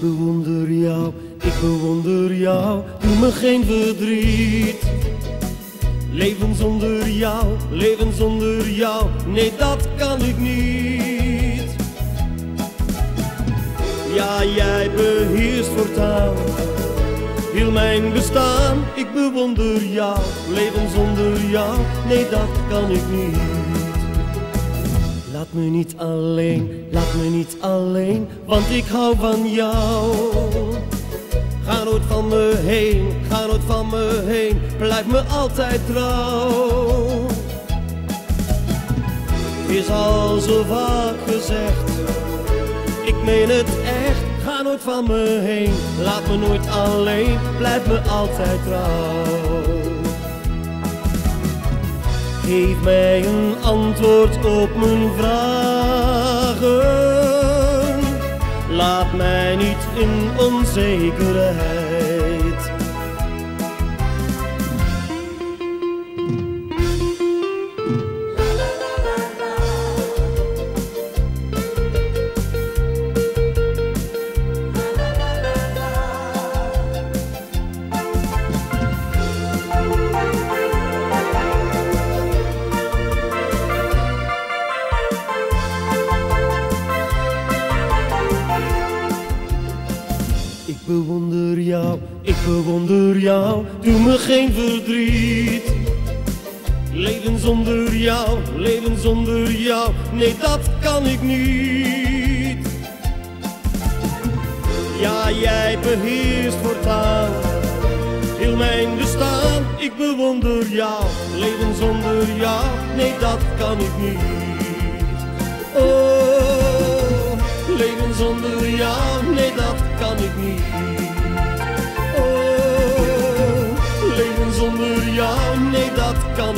ik bewonder jou, doe me geen verdriet. Leven zonder jou, nee dat kan ik niet. Ja, jij beheerst voortaan heel mijn bestaan. Ik bewonder jou, leven zonder jou, nee dat kan ik niet. Laat me niet alleen, want ik hou van jou. Ga nooit van me heen, blijf me altijd trouw. Het is al zo vaak gezegd, ik meen het echt. Ga nooit van me heen, laat me nooit alleen, blijf me altijd trouw. Geef mij een antwoord op mijn vragen. Laat mij niet in onzekerheid. Ik bewonder jou, doe me geen verdriet. Leven zonder jou, nee dat kan ik niet. Ja, jij beheerst voortaan heel mijn bestaan. Ik bewonder jou, leven zonder jou, nee dat kan ik niet. Oh, leven zonder jou, nee dat kan ik niet. Leven zonder jou, nee dat kan